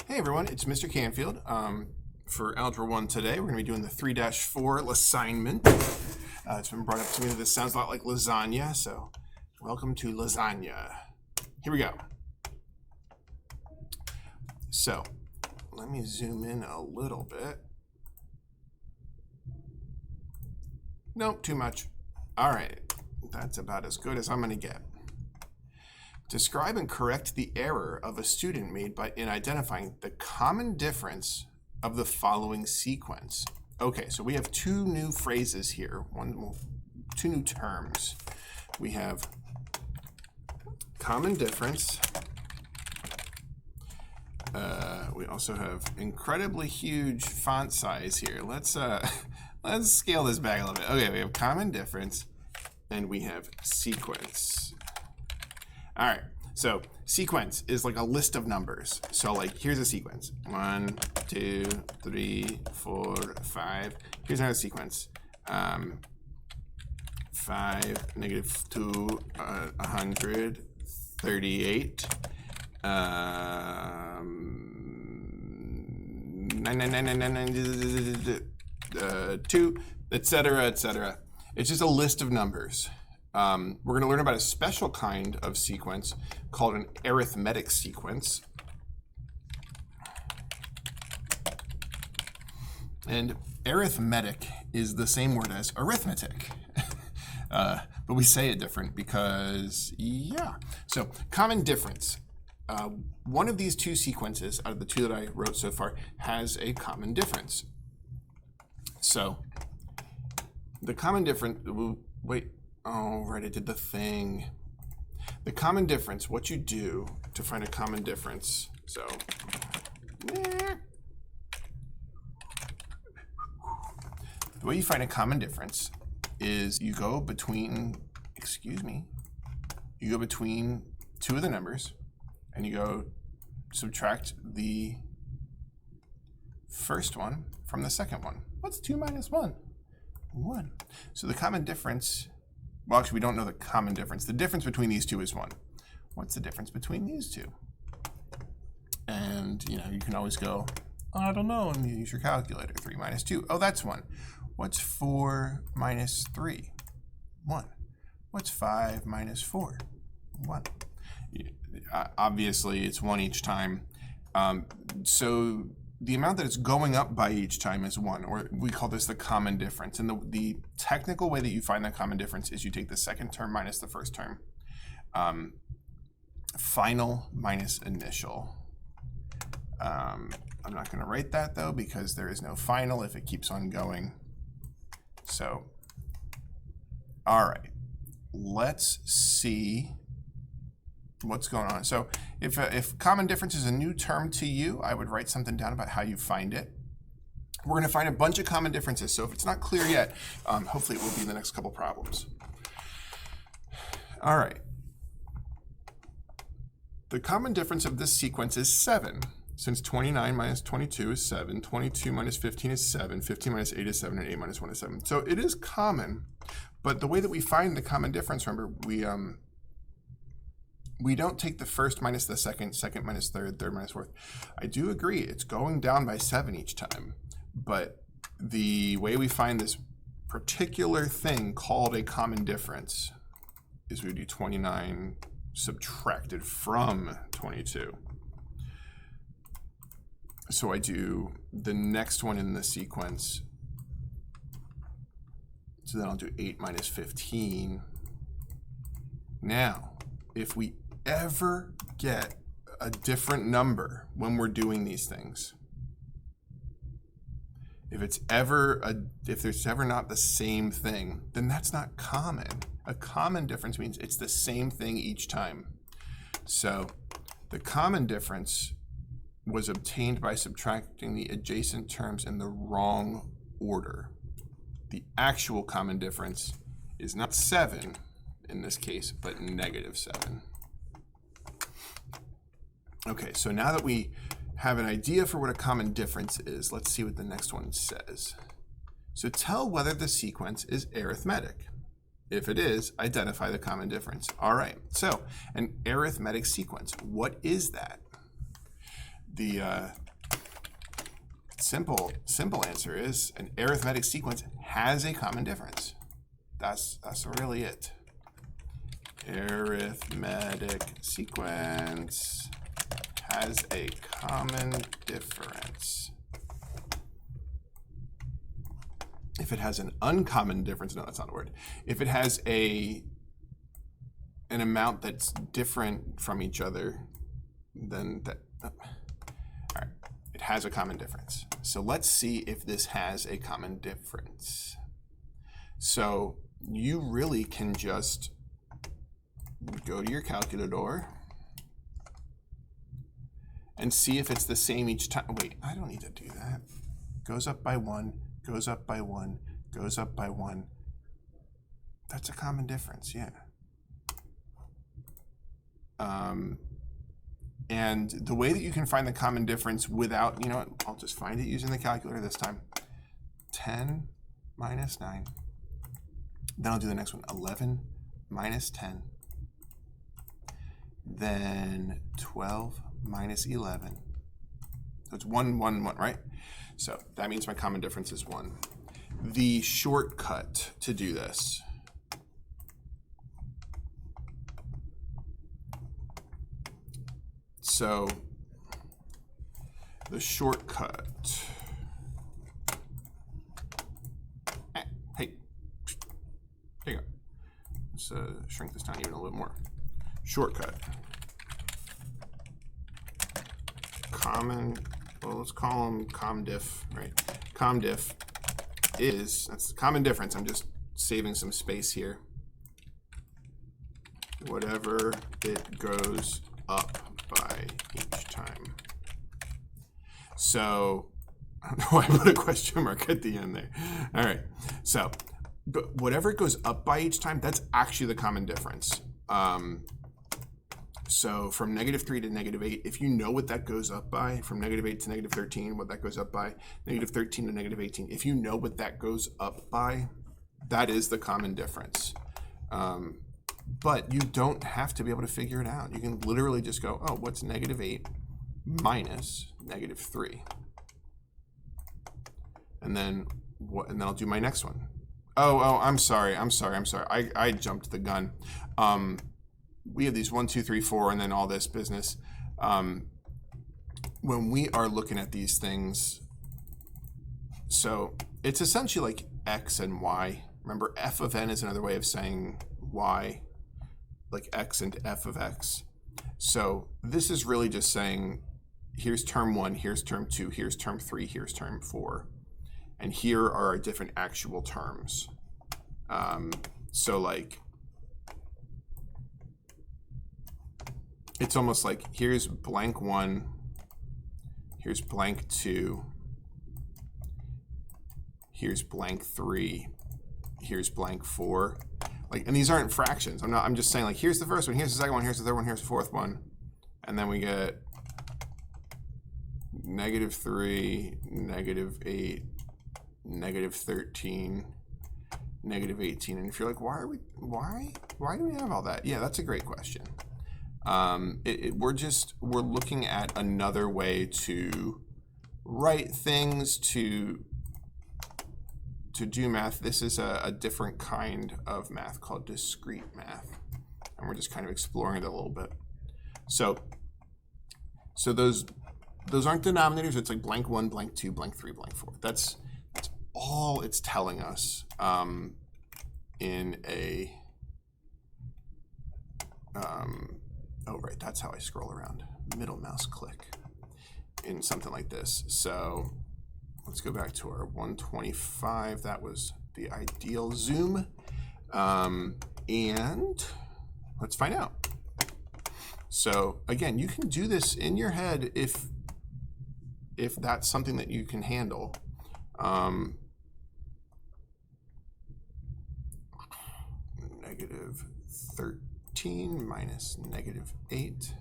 Hey everyone, it's Mr. Canfield. For Algebra 1 today, we're going to be doing the 3-4 lessignment. It's been brought up to me that this sounds a lot like lasagna, so welcome to lasagna. Here we go. So, let me zoom in a little bit. Nope, too much. All right, that's about as good as I'm going to get. Describe and correct the error of a student made in identifying the common difference of the following sequence. Okay, so we have two new phrases here, two new terms. We have common difference. We also have incredibly huge font size here. Let's scale this back a little bit. Okay, we have common difference and we have sequence. All right, so sequence is like a list of numbers. So like, here's a sequence. 1, 2, 3, 4, 5. Here's another sequence. 5, -2, 100, 38, 2, etc., etc. It's just a list of numbers. We're going to learn about a special kind of sequence called an arithmetic sequence. And arithmetic is the same word as arithmetic. But we say it different because, yeah. So common difference. One of these two sequences out of the two that I wrote so far has a common difference. So the common difference, wait. Oh, right, I did the thing. The common difference, what you do to find a common difference. So, the way you find a common difference is you go between, you go between two of the numbers and you go subtract the first one from the second one. What's 2 minus 1? 1. So the common difference, well, actually, we don't know the common difference. The difference between these two is 1. What's the difference between these two? And, you can always go, I don't know, and use your calculator. 3 minus 2. Oh, that's 1. What's 4 minus 3? 1. What's 5 minus 4? 1. Obviously, it's 1 each time. So the amount that it's going up by each time is 1, or we call this the common difference. And the technical way that you find that common difference is you take the second term minus the first term. Final minus initial. I'm not going to write that, though, because there is no final if it keeps on going. So, all right, let's see what's going on. So if common difference is a new term to you, I would write something down about how you find it. We're going to find a bunch of common differences. So if it's not clear yet, hopefully it will be in the next couple problems. All right. The common difference of this sequence is 7. Since 29 minus 22 is 7, 22 minus 15 is 7, 15 minus 8 is 7, and 8 minus 1 is 7. So it is common, but the way that we find the common difference, remember, we don't take the first minus the second, second minus third, third minus fourth. I do agree, it's going down by 7 each time. But the way we find this particular thing called a common difference is we do 29 subtracted from 22. So I do the next one in the sequence. So then I'll do 8 minus 15. Now, if we ever get a different number when we're doing these things, if there's ever not the same thing, then that's not common. A common difference means it's the same thing each time. So the common difference was obtained by subtracting the adjacent terms in the wrong order. The actual common difference is not 7 in this case, but -7. Okay, so now that we have an idea for what a common difference is, let's see what the next one says. So tell whether the sequence is arithmetic. If it is, identify the common difference. All right, so an arithmetic sequence, what is that? the simple answer is an arithmetic sequence has a common difference. That's really it. Arithmetic sequence has a common difference. If it has an uncommon difference, no, that's not a word. If it has an amount that's different from each other, then that, all right, it has a common difference. So let's see if this has a common difference. So you really can just go to your calculator and see if it's the same each time. Wait, I don't need to do that. Goes up by 1, goes up by 1, goes up by 1. That's a common difference, yeah. And the way that you can find the common difference without, you know what, I'll just find it using the calculator this time. 10 minus 9. Then I'll do the next one, 11 minus 10. Then 12 minus 11. So it's 1, 1, 1, right? So that means my common difference is 1. The shortcut to do this. So the shortcut. Hey, there you go. Let's shrink this down even a little more. Shortcut. Common, well, let's call them comdiff, right? Comdiff is, that's the common difference. I'm just saving some space here. Whatever it goes up by each time. So, I don't know why I put a question mark at the end there. All right, so, but whatever it goes up by each time, that's actually the common difference. So from -3 to -8, if you know what that goes up by, from -8 to -13, what that goes up by, -13 to -18, if you know what that goes up by, that is the common difference. But you don't have to be able to figure it out. You can literally just go, oh, what's -8 minus -3? And then what? And then I'll do my next one. Oh, I'm sorry. I jumped the gun. We have these 1, 2, 3, 4, and then all this business. When we are looking at these things, so it's essentially like x and y. Remember, f of n is another way of saying y, like x and f of x. So this is really just saying, here's term 1, here's term 2, here's term 3, here's term 4. And here are our different actual terms. So like, it's almost like here's blank 1, here's blank 2, here's blank 3, here's blank 4. Like, and these aren't fractions. I'm just saying, like, here's the first one, here's the second one, here's the third one, here's the fourth one. And then we get -3, -8, -13, -18. And if you're like, why do we have all that? Yeah, that's a great question. We're looking at another way to write things, to do math. This is a different kind of math called discrete math, and we're just kind of exploring it a little bit. So those aren't denominators. It's like blank 1, blank 2, blank 3, blank 4. That's all it's telling us in a. Oh, right, that's how I scroll around. Middle mouse click in something like this. So let's go back to our 125. That was the ideal zoom. And let's find out. So again, you can do this in your head if that's something that you can handle. -13 minus -8.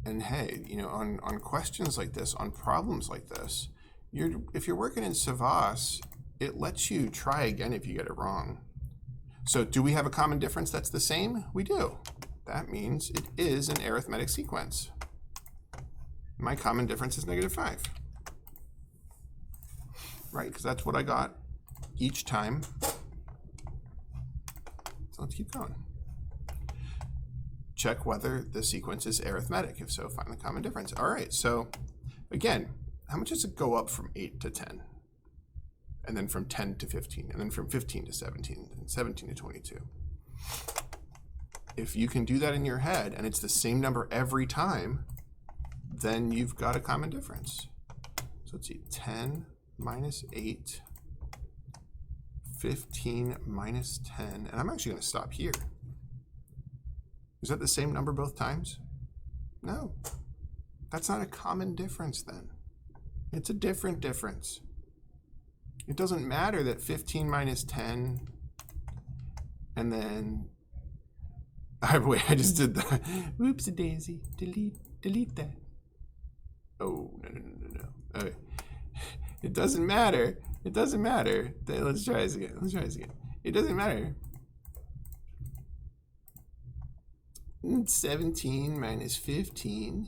And hey, you know, on questions like this, on problems like this, if you're working in Savas, it lets you try again if you get it wrong. So do we have a common difference that's the same? We do. that means it is an arithmetic sequence. My common difference is -5. Right, because that's what I got each time. So let's keep going. Check whether the sequence is arithmetic. If so, find the common difference. All right, so again, how much does it go up from 8 to 10? And then from 10 to 15, and then from 15 to 17, and 17 to 22. If you can do that in your head, and it's the same number every time, then you've got a common difference. So let's see, 10 minus 8, 15 minus 10, and I'm actually going to stop here. Is that the same number both times? No. That's not a common difference then. It's a different difference. It doesn't matter that 15 minus 10, and then, wait, I just did that. Whoops-a-daisy, delete that. Oh, no. Okay. It doesn't matter. It doesn't matter. Let's try this again. It doesn't matter. 17 minus 15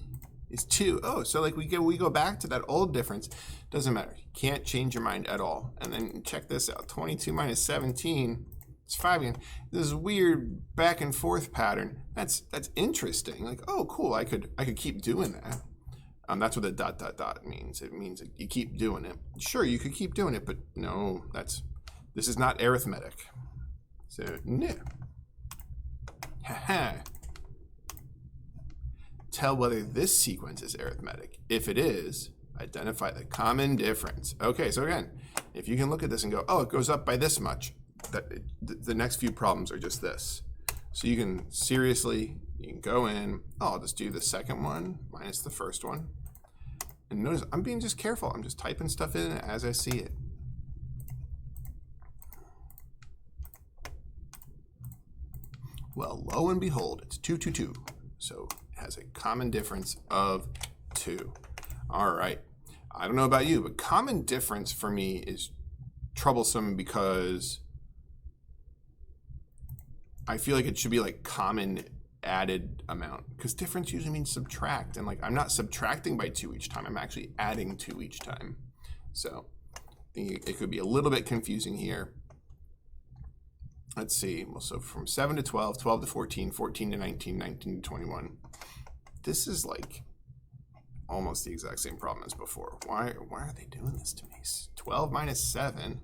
is 2. Oh, so like we go back to that old difference. Doesn't matter. You can't change your mind at all. And then check this out. 22 minus 17 is 5 again. This weird back and forth pattern. That's interesting. Like, oh, cool. I could keep doing that. That's what the ... means. It means that you keep doing it. Sure, you could keep doing it, but no, this is not arithmetic. So, no. Haha. Tell whether this sequence is arithmetic. If it is, identify the common difference. Okay, so again, if you can look at this and go, oh, it goes up by this much, the next few problems are just this. So you can go in, I'll just do the second one minus the first one. And notice, I'm being just careful. I'm just typing stuff in as I see it. Well, lo and behold, it's 2, 2, 2. So it has a common difference of 2. All right. I don't know about you, but common difference for me is troublesome because I feel like it should be like common added amount, because difference usually means subtract, and like I'm not subtracting by 2 each time, I'm actually adding 2 each time. So I think it could be a little bit confusing here. Let's see, well, so from 7 to 12, 12 to 14, 14 to 19, 19 to 21. This is like almost the exact same problem as before. Why are they doing this to me? 12 minus 7,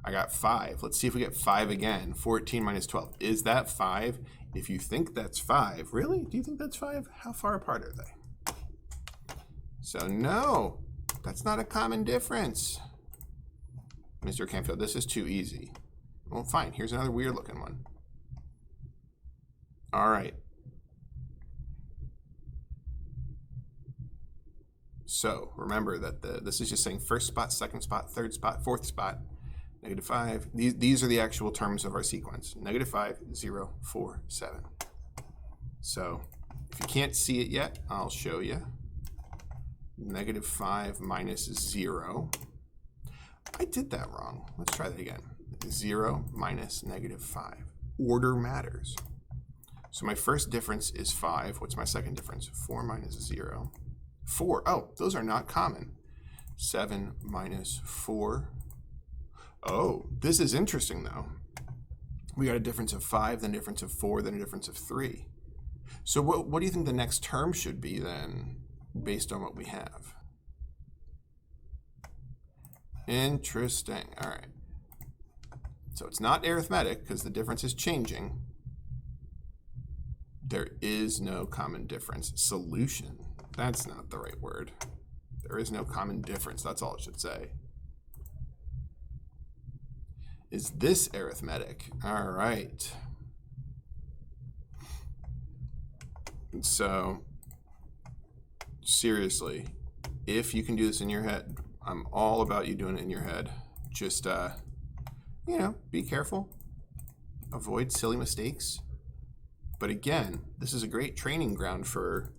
I got 5. Let's see if we get 5 again. 14 minus 12, is that 5? If you think that's 5, really? Do you think that's 5? How far apart are they? So no, that's not a common difference. Mr. Canfield, this is too easy. Well, fine, here's another weird looking one. All right. So remember that this is just saying first spot, second spot, third spot, fourth spot, -5. These are the actual terms of our sequence. -5, 0, 4, 7. So if you can't see it yet, I'll show you. -5 minus 0. I did that wrong. Let's try that again. 0 minus -5. Order matters. So my first difference is 5. What's my second difference? 4 minus 0. 4. Oh, those are not common. 7 minus 4. Oh, this is interesting though. We got a difference of 5, then a difference of 4, then a difference of 3. So what do you think the next term should be then, based on what we have? Interesting. All right. So it's not arithmetic because the difference is changing. There is no common difference. Solution. That's not the right word. There is no common difference. That's all it should say. Is this arithmetic? All right. And so, seriously, if you can do this in your head, I'm all about you doing it in your head. Just, you know, be careful. Avoid silly mistakes. But again, this is a great training ground for,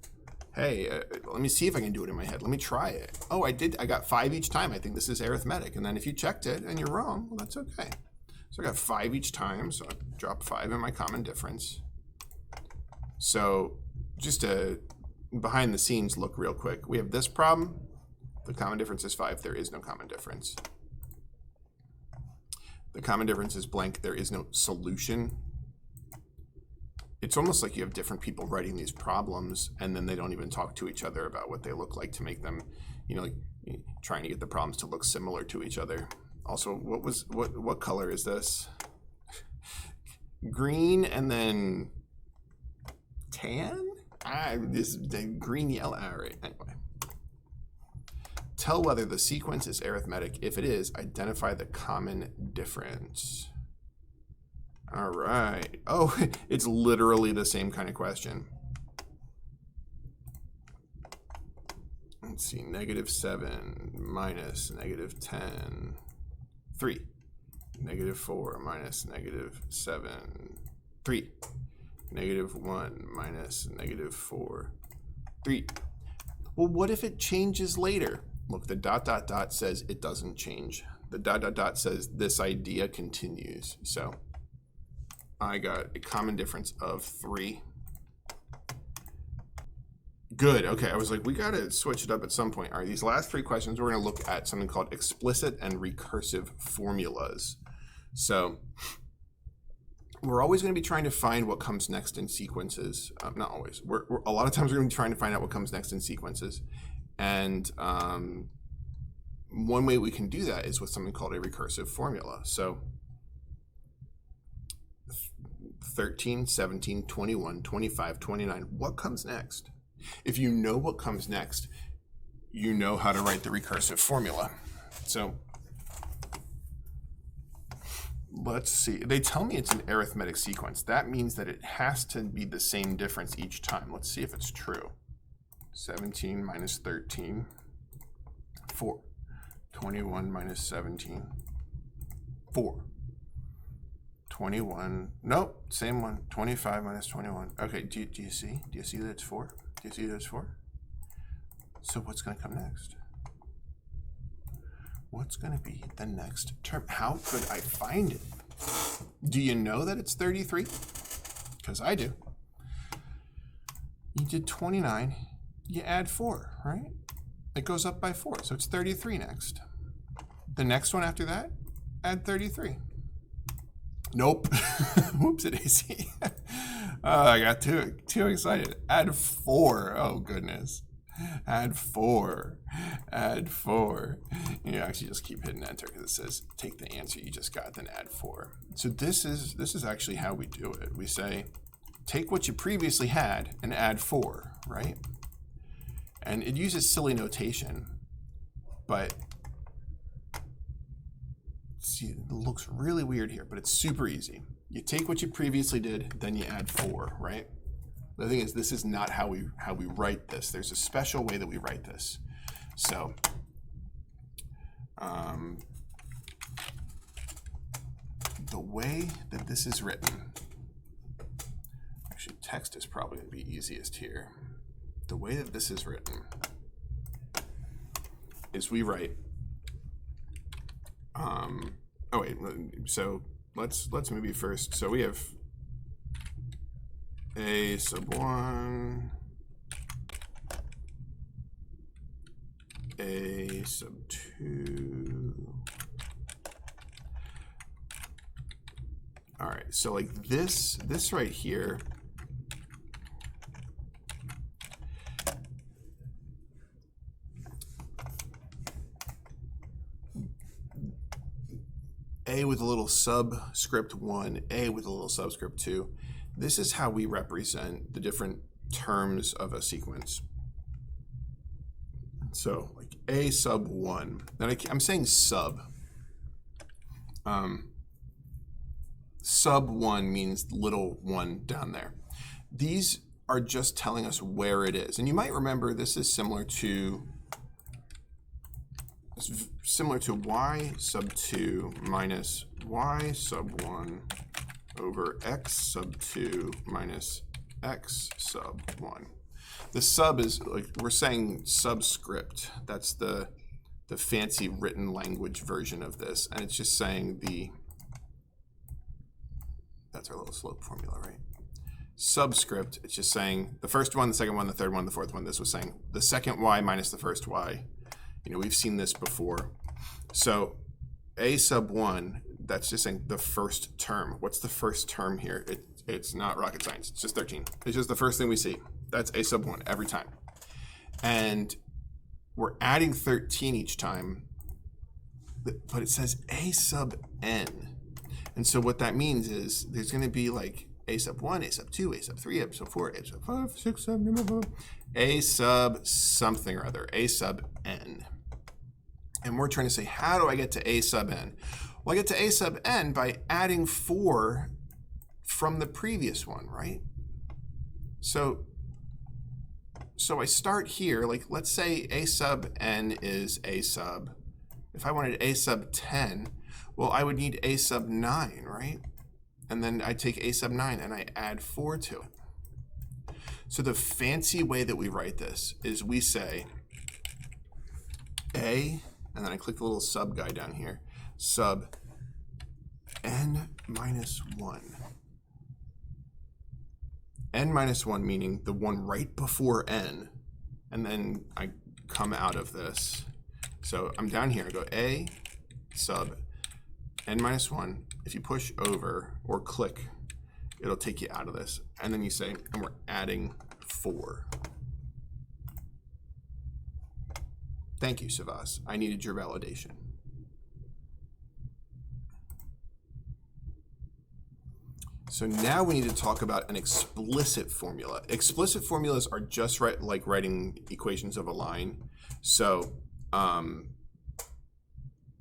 hey, let me see if I can do it in my head. Let me try it. Oh, I did. I got 5 each time. I think this is arithmetic. And then if you checked it and you're wrong, well, that's okay. So I got 5 each time. So I drop 5 in my common difference. So just to behind the scenes look real quick. We have this problem. The common difference is 5. There is no common difference. The common difference is blank. There is no solution. It's almost like you have different people writing these problems, and then they don't even talk to each other about what they look like to make them, you know, like trying to get the problems to look similar to each other. Also, what color is this? Green and then tan? This green, yellow. All right, anyway. Tell whether the sequence is arithmetic. If it is, identify the common difference. All right. Oh, it's literally the same kind of question. Let's see, -7 minus -10, 3. -4 minus -7, 3. -1 minus -4, 3. Well, what if it changes later? Look, the ... says it doesn't change. The ... says this idea continues. So I got a common difference of 3. Good. Okay, I was like, we got to switch it up at some point. All right, these last 3 questions, we're going to look at something called explicit and recursive formulas. So we're always going to be trying to find what comes next in sequences. Not always. We're a lot of times we're going to be trying to find out what comes next in sequences. And one way we can do that is with something called a recursive formula. So 13, 17, 21, 25, 29. What comes next? If you know what comes next, you know how to write the recursive formula. So let's see. They tell me it's an arithmetic sequence. That means that it has to be the same difference each time. Let's see if it's true. 17 minus 13, 4. 21 minus 17, 4. 21, nope, same one. 25 minus 21. Okay, do you see? Do you see that it's 4? Do you see that it's 4? So what's going to come next? What's going to be the next term? How could I find it? Do you know that it's 33? Because I do. You did 29. You add 4, right? It goes up by 4, so it's 33 next. The next one after that, add 33. Nope. Whoops, it is. I got too excited. Add 4. Oh, goodness. Add 4. Add 4. You actually just keep hitting enter because it says take the answer you just got, then add 4. So this is actually how we do it. We say take what you previously had and add 4, right? And it uses silly notation, but see, it looks really weird here, but it's super easy. You take what you previously did, then you add 4, right? The thing is, this is not how we write this. There's a special way that we write this. So the way that this is written, actually text is probably going to be easiest here. The way that this is written is we write, oh wait, so let's maybe first, so we have a sub 1, a sub 2. All right, so like this right here, A with a little subscript 1, A with a little subscript 2. This is how we represent the different terms of a sequence. So like A sub 1, and I'm saying sub. Sub 1 means little 1 down there. These are just telling us where it is. And you might remember this is similar to y sub 2 minus y sub 1 over x sub 2 minus x sub 1. The sub is like, we're saying subscript. That's the fancy written language version of this. And it's just saying that's our little slope formula, right? subscript, it's just saying the first one, the second one, the third one, the fourth one. This was saying the second y minus the first y. You know, we've seen this before. So a sub 1, that's just saying the first term. What's the first term here? It's not rocket science. It's just 13. It's just the first thing we see. That's a sub 1 every time. And we're adding 13 each time, but it says a sub n. And so what that means is there's going to be like a sub 1, a sub 2, a sub 3, a sub 4, a sub 5, 6, 7, 8, a sub something or other, a sub n. And we're trying to say, how do I get to a sub n? Well, I get to a sub n by adding 4 from the previous one, right? So I start here, like let's say a sub n is a sub. If I wanted a sub 10, well, I would need a sub 9, right? And then I take a sub 9 and I add 4 to it. So the fancy way that we write this is we say a, and then I click the little sub guy down here, sub n minus 1. N minus 1 meaning the one right before n, and then I come out of this. So I'm down here, I go a sub n minus 1. If you push over or click, it'll take you out of this. And then you say, and we're adding 4. Thank you, Savas. I needed your validation. So now we need to talk about an explicit formula. Explicit formulas are just like writing equations of a line. So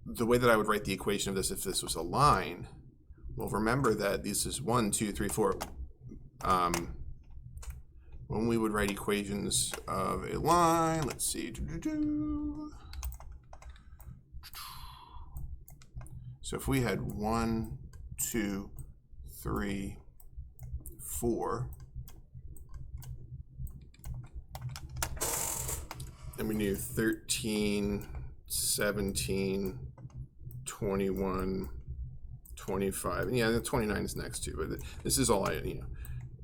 the way that I would write the equation of this if this was a line, well, remember that this is 1, 2, 3, 4. When we would write equations of a line, let's see. So if we had 1, 2, 3, 4, and we knew 13, 17, 21, 25, and yeah, the 29 is next too, but this is all I,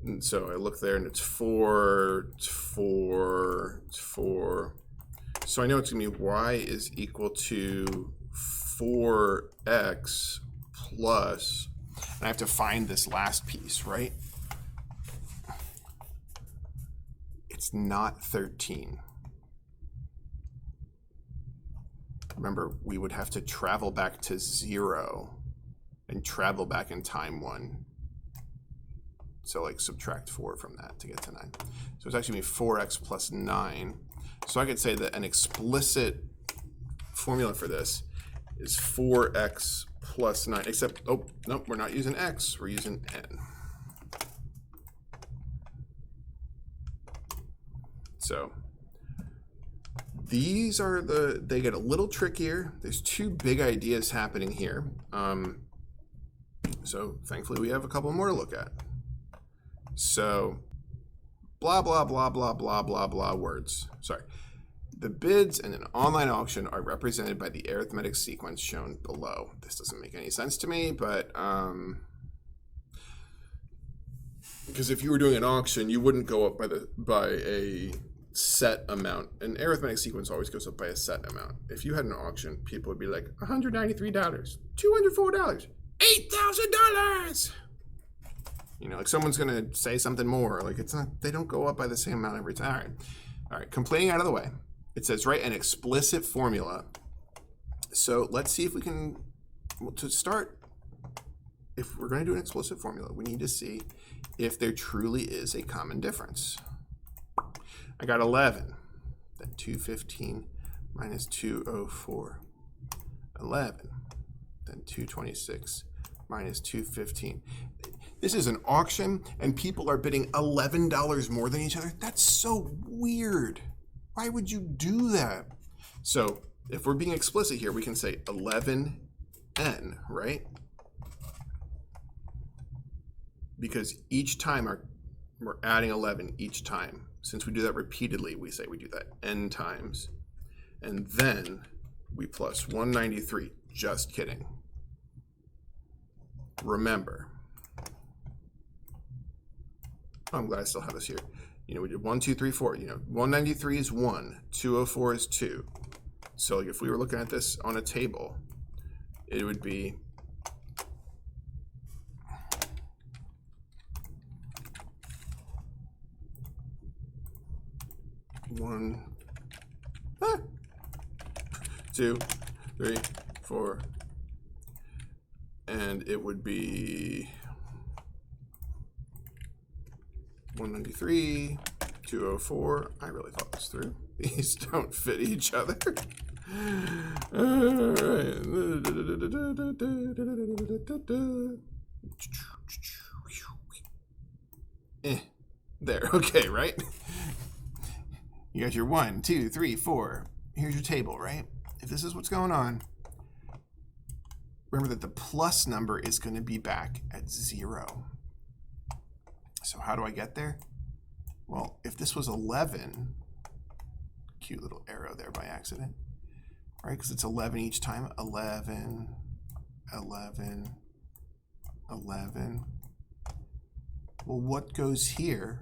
and so I look there and it's 4, it's 4, it's 4. So I know it's gonna be y is equal to 4x plus, and I have to find this last piece, right? It's not 13. Remember, we would have to travel back to 0 and travel back in time 1. So like subtract 4 from that to get to 9. So it's actually going to be 4x plus 9. So I could say that an explicit formula for this is 4x plus 9, except, oh, nope, we're not using x, we're using n. So these are they get a little trickier. There's 2 big ideas happening here. So thankfully we have a couple more to look at. So blah, blah, blah, blah, blah, blah, blah words. Sorry. The bids in an online auction are represented by the arithmetic sequence shown below. This doesn't make any sense to me, but because if you were doing an auction, you wouldn't go up by a set amount. An arithmetic sequence always goes up by a set amount. If you had an auction, people would be like $193, $204, $8,000. You know, like someone's gonna say something more. Like it's not. They don't go up by the same amount every time. All right, complaining out of the way. It says write an explicit formula. So let's see if we can. Well, to start, if we're going to do an explicit formula, we need to see if there truly is a common difference. I got 11, then 215 minus 204, 11, then 226 minus 215. This is an auction and people are bidding $11 more than each other. That's so weird. Why would you do that? So if we're being explicit here, we can say 11n, right? Because each time we're adding 11 each time. Since we do that repeatedly, we say we do that n times. And then we plus 193. Just kidding. Remember, I'm glad I still have this here. You know, we did 1, 2, 3, 4. You know, 193 is 1, 204 is 2. So like if we were looking at this on a table, it would be one, 2, 3, 4, and it would be 193, 204. I really thought this through. These don't fit each other. All right. There, okay, right? You got your 1, 2, 3, 4. Here's your table, right? If this is what's going on, remember that the plus number is going to be back at 0. So how do I get there? Well, if this was 11, cute little arrow there by accident, right? Because it's 11 each time. 11, 11, 11. Well, what goes here?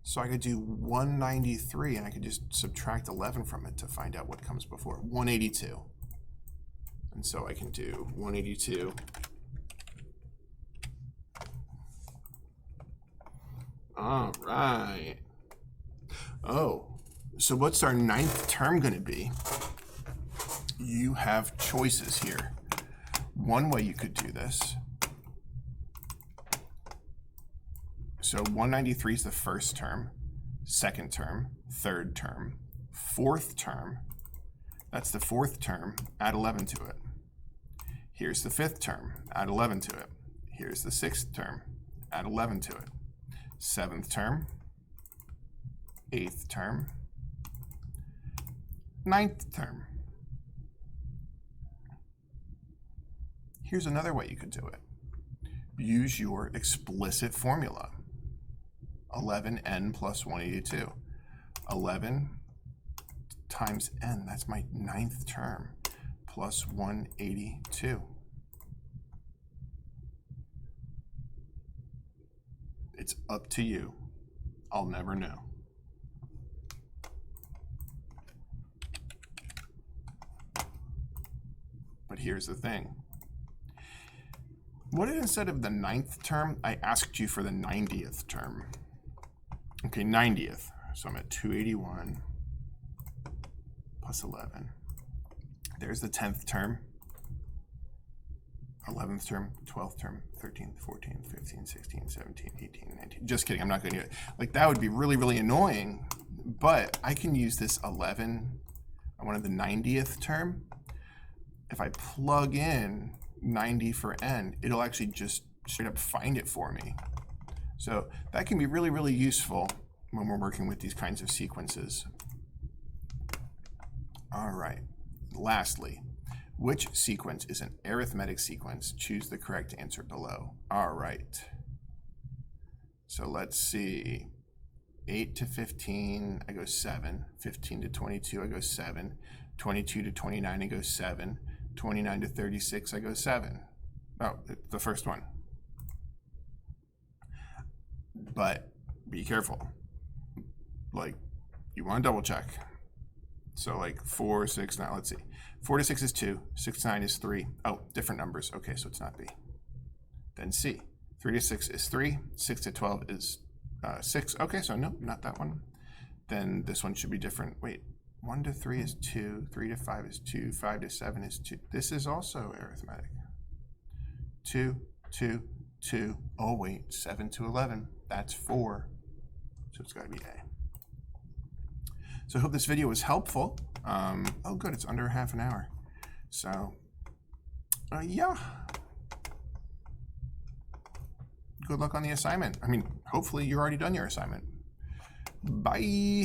So I could do 193, and I could just subtract 11 from it to find out what comes before. 182. And so I can do 182. All right. Oh, so what's our 9th term going to be? You have choices here. One way you could do this. So 193 is the first term, second term, third term, fourth term. That's the 4th term. Add 11 to it. Here's the 5th term. Add 11 to it. Here's the 6th term. Add 11 to it. 7th term, 8th term, 9th term. Here's another way you could do it. Use your explicit formula. 11n plus 182. 11 times n, that's my 9th term, plus 182. It's up to you. I'll never know. But here's the thing. What if instead of the 9th term, I asked you for the 90th term? Okay, 90th. So I'm at 281 plus 11. There's the 10th term. 11th term, 12th term, 13th, 14th, 15th, 16th, 17th, 18th, 19th. Just kidding, I'm not going to do it. Like, that would be really, really annoying, but I can use this 11. I wanted the 90th term. If I plug in 90 for n, it'll actually just straight up find it for me. So that can be really, really useful when we're working with these kinds of sequences. All right, lastly, which sequence is an arithmetic sequence? Choose the correct answer below. All right. So let's see. 8 to 15, I go 7. 15 to 22, I go 7. 22 to 29, I go 7. 29 to 36, I go 7. Oh, the first one. But be careful. Like, you want to double check. So like 4, 6, 9, let's see. 4 to 6 is 2, 6 to 9 is 3. Oh, different numbers. Okay, so it's not B. Then C. 3 to 6 is 3, 6 to 12 is 6. Okay, so no, not that one. Then this one should be different. Wait, 1 to 3 is 2, 3 to 5 is 2, 5 to 7 is 2. This is also arithmetic. 2, 2, 2. Oh wait, 7 to 11, that's 4. So it's got to be A. So I hope this video was helpful. Oh good, it's under half an hour. So yeah. Good luck on the assignment. I mean, hopefully you're already done your assignment. Bye.